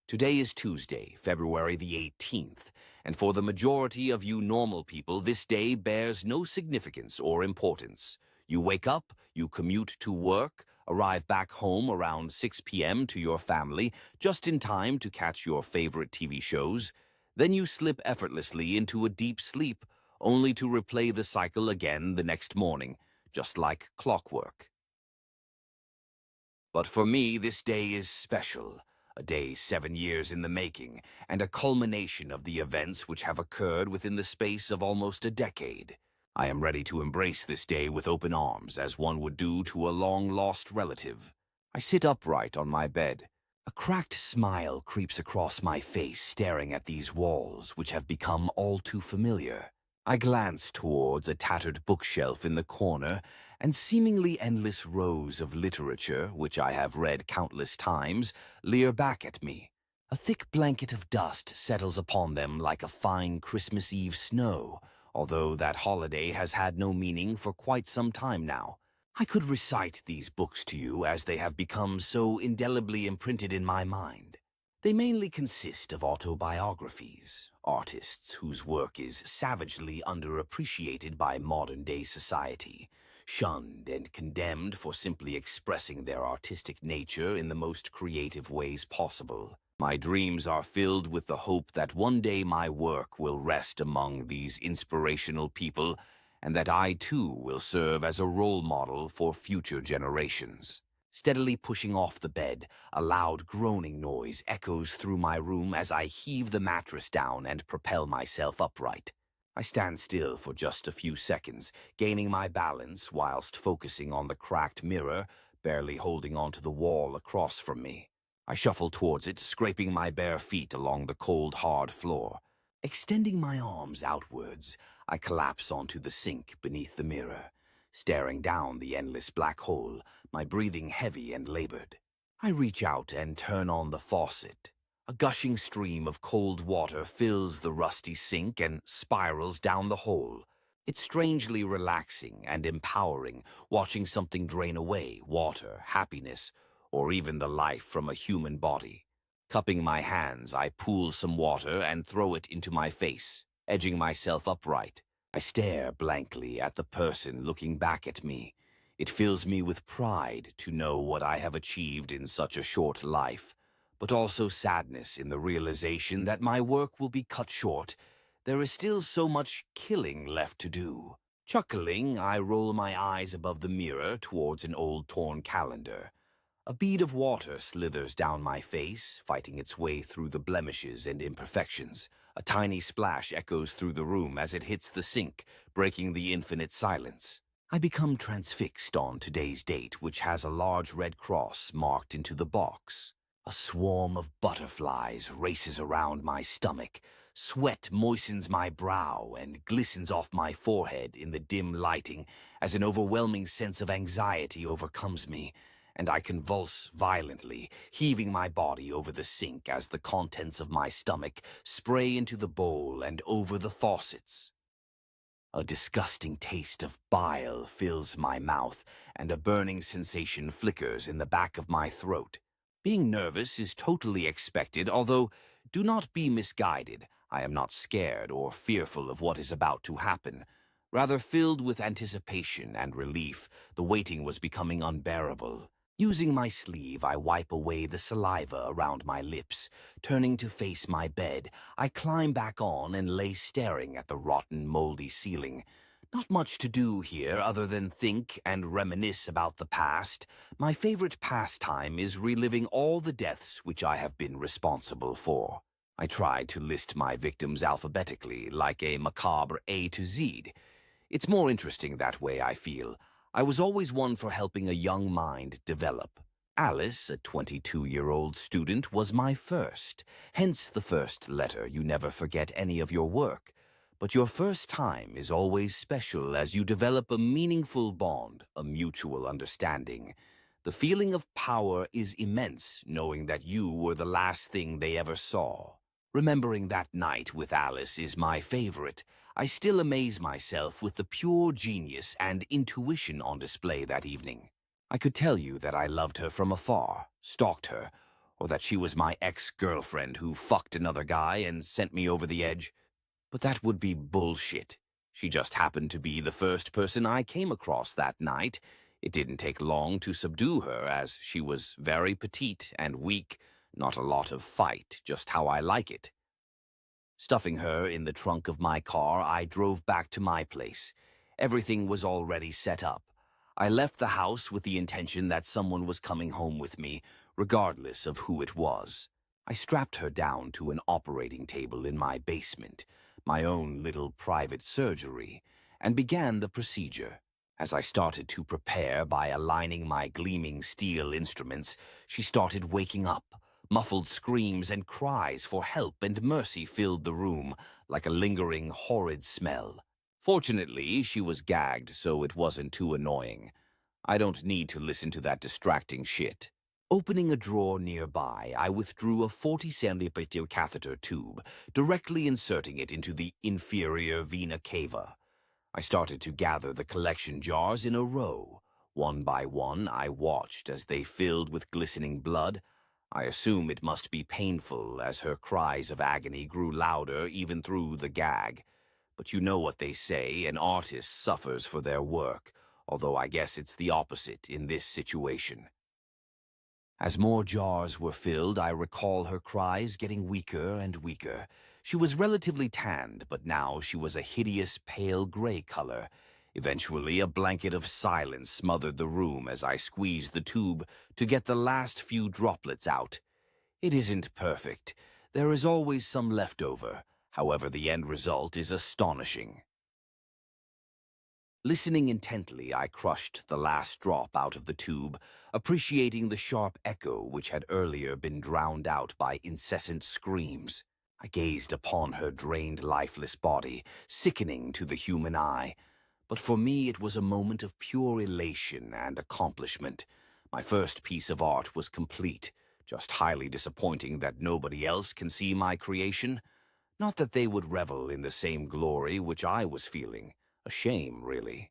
Today is Tuesday, February the 18th, and for the majority of you normal people, this day bears no significance or importance. You wake up, you commute to work, arrive back home around 6 p.m. to your family, just in time to catch your favorite TV shows. Then you slip effortlessly into a deep sleep, only to replay the cycle again the next morning, just like clockwork. But for me, this day is special. A day 7 years in the making, and a culmination of the events which have occurred within the space of almost a decade. I am ready to embrace this day with open arms, as one would do to a long-lost relative. I sit upright on my bed. A cracked smile creeps across my face, staring at these walls, which have become all too familiar. I glance towards a tattered bookshelf in the corner, and seemingly endless rows of literature, which I have read countless times, leer back at me. A thick blanket of dust settles upon them like a fine Christmas Eve snow, although that holiday has had no meaning for quite some time now. I could recite these books to you as they have become so indelibly imprinted in my mind. They mainly consist of autobiographies, artists whose work is savagely underappreciated by modern-day society, shunned and condemned for simply expressing their artistic nature in the most creative ways possible. My dreams are filled with the hope that one day my work will rest among these inspirational people, and that I too will serve as a role model for future generations. Steadily pushing off the bed, a loud groaning noise echoes through my room as I heave the mattress down and propel myself upright. I stand still for just a few seconds, gaining my balance whilst focusing on the cracked mirror, barely holding onto the wall across from me. I shuffle towards it, scraping my bare feet along the cold, hard floor. Extending my arms outwards, I collapse onto the sink beneath the mirror, staring down the endless black hole, my breathing heavy and labored. I reach out and turn on the faucet. A gushing stream of cold water fills the rusty sink and spirals down the hole. It's strangely relaxing and empowering, watching something drain away water, happiness, or even the life from a human body. Cupping my hands, I pool some water and throw it into my face, edging myself upright. I stare blankly at the person looking back at me. It fills me with pride to know what I have achieved in such a short life, but also sadness in the realization that my work will be cut short. There is still so much killing left to do. Chuckling, I roll my eyes above the mirror towards an old torn calendar. A bead of water slithers down my face, fighting its way through the blemishes and imperfections. A tiny splash echoes through the room as it hits the sink, breaking the infinite silence. I become transfixed on today's date, which has a large red cross marked into the box. A swarm of butterflies races around my stomach. Sweat moistens my brow and glistens off my forehead in the dim lighting as an overwhelming sense of anxiety overcomes me, and I convulse violently, heaving my body over the sink as the contents of my stomach spray into the bowl and over the faucets. A disgusting taste of bile fills my mouth, and a burning sensation flickers in the back of my throat. Being nervous is totally expected, although do not be misguided. I am not scared or fearful of what is about to happen. Rather filled with anticipation and relief, the waiting was becoming unbearable. Using my sleeve, I wipe away the saliva around my lips. Turning to face my bed, I climb back on and lay staring at the rotten, moldy ceiling. Not much to do here other than think and reminisce about the past. My favorite pastime is reliving all the deaths which I have been responsible for. I tried to list my victims alphabetically, like a macabre A to Z. It's more interesting that way, I feel. I was always one for helping a young mind develop. Alice, a 22-year-old student, was my first. Hence the first letter. You never forget any of your work. But your first time is always special as you develop a meaningful bond, a mutual understanding. The feeling of power is immense, knowing that you were the last thing they ever saw. Remembering that night with Alice is my favorite. I still amaze myself with the pure genius and intuition on display that evening. I could tell you that I loved her from afar, stalked her, or that she was my ex-girlfriend who fucked another guy and sent me over the edge. But that would be bullshit. She just happened to be the first person I came across that night. It didn't take long to subdue her, as she was very petite and weak, not a lot of fight, just how I like it. Stuffing her in the trunk of my car, I drove back to my place. Everything was already set up. I left the house with the intention that someone was coming home with me, regardless of who it was. I strapped her down to an operating table in my basement, my own little private surgery, and began the procedure. As I started to prepare by aligning my gleaming steel instruments, she started waking up. Muffled screams and cries for help and mercy filled the room like a lingering, horrid smell. Fortunately, she was gagged, so it wasn't too annoying. I don't need to listen to that distracting shit. Opening a drawer nearby, I withdrew a 40-centimeter catheter tube, directly inserting it into the inferior vena cava. I started to gather the collection jars in a row. One by one, I watched as they filled with glistening blood. I assume it must be painful as her cries of agony grew louder even through the gag. But you know what they say, an artist suffers for their work, although I guess it's the opposite in this situation. As more jars were filled, I recall her cries getting weaker and weaker. She was relatively tanned, but now she was a hideous pale gray color. Eventually, a blanket of silence smothered the room as I squeezed the tube to get the last few droplets out. It isn't perfect. There is always some left over. However, the end result is astonishing. Listening intently, I crushed the last drop out of the tube, appreciating the sharp echo which had earlier been drowned out by incessant screams. I gazed upon her drained, lifeless body, sickening to the human eye. But for me it was a moment of pure elation and accomplishment. My first piece of art was complete, just highly disappointing that nobody else can see my creation. Not that they would revel in the same glory which I was feeling. A shame, really.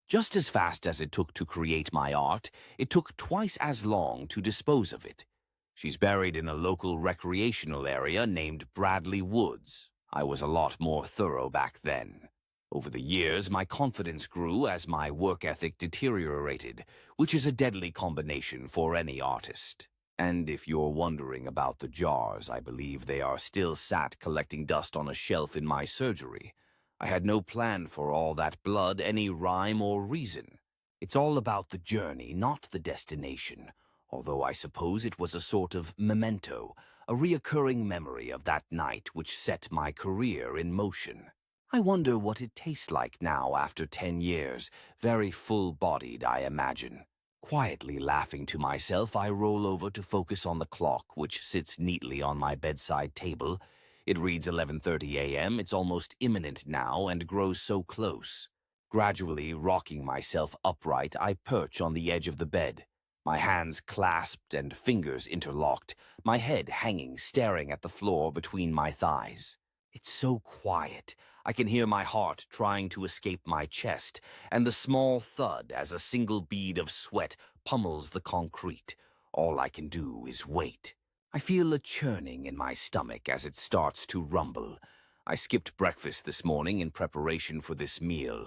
Just as fast as it took to create my art, it took twice as long to dispose of it. She's buried in a local recreational area named Bradley Woods. I was a lot more thorough back then. Over the years, my confidence grew as my work ethic deteriorated, which is a deadly combination for any artist. And if you're wondering about the jars, I believe they are still sat collecting dust on a shelf in my surgery. I had no plan for all that blood, any rhyme or reason. It's all about the journey, not the destination, although I suppose it was a sort of memento, a reoccurring memory of that night which set my career in motion. I wonder what it tastes like now after 10 years, very full-bodied, I imagine. Quietly laughing to myself, I roll over to focus on the clock, which sits neatly on my bedside table. It reads 11:30 a.m. It's almost imminent now and grows so close. Gradually rocking myself upright, I perch on the edge of the bed, my hands clasped and fingers interlocked, my head hanging, staring at the floor between my thighs. It's so quiet. I can hear my heart trying to escape my chest, and the small thud as a single bead of sweat pummels the concrete. All I can do is wait. I feel a churning in my stomach as it starts to rumble. I skipped breakfast this morning in preparation for this meal.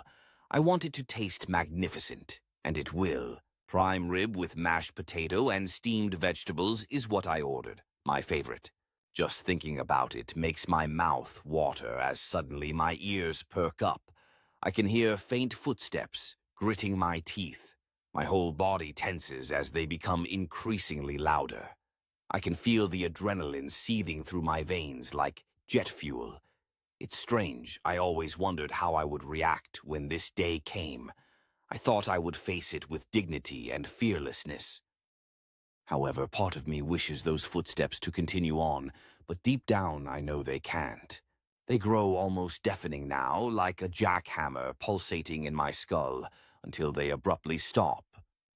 I want it to taste magnificent, and it will. Prime rib with mashed potato and steamed vegetables is what I ordered, my favorite. Just thinking about it makes my mouth water as suddenly my ears perk up. I can hear faint footsteps, gritting my teeth. My whole body tenses as they become increasingly louder. I can feel the adrenaline seething through my veins like jet fuel. It's strange. I always wondered how I would react when this day came. I thought I would face it with dignity and fearlessness. However, part of me wishes those footsteps to continue on, but deep down I know they can't. They grow almost deafening now, like a jackhammer pulsating in my skull, until they abruptly stop.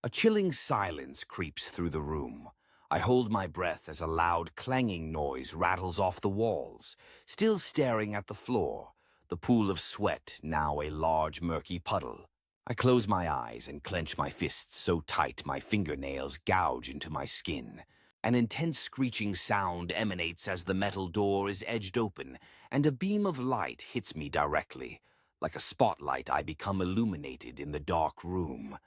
A chilling silence creeps through the room. I hold my breath as a loud clanging noise rattles off the walls, still staring at the floor, the pool of sweat now a large murky puddle. I close my eyes and clench my fists so tight my fingernails gouge into my skin. An intense screeching sound emanates as the metal door is edged open, and a beam of light hits me directly. Like a spotlight, I become illuminated in the dark room.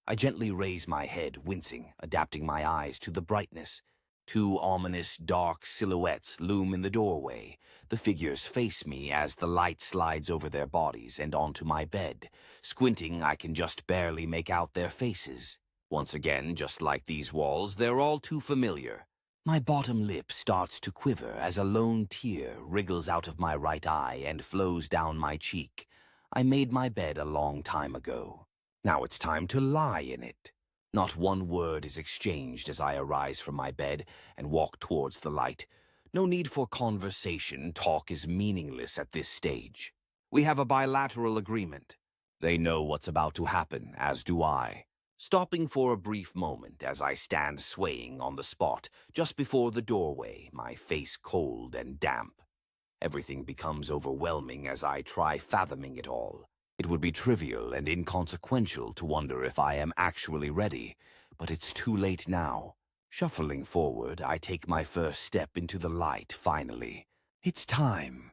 I gently raise my head, wincing, adapting my eyes to the brightness. Two ominous, dark silhouettes loom in the doorway. The figures face me as the light slides over their bodies and onto my bed. Squinting, I can just barely make out their faces. Once again, just like these walls, they're all too familiar. My bottom lip starts to quiver as a lone tear wriggles out of my right eye and flows down my cheek. I made my bed a long time ago. Now it's time to lie in it. Not one word is exchanged as I arise from my bed and walk towards the light. No need for conversation. Talk is meaningless at this stage. We have a bilateral agreement. They know what's about to happen, as do I. Stopping for a brief moment as I stand swaying on the spot just before the doorway, my face cold and damp. Everything becomes overwhelming as I try fathoming it all. It would be trivial and inconsequential to wonder if I am actually ready, but it's too late now. Shuffling forward, I take my first step into the light finally. It's time.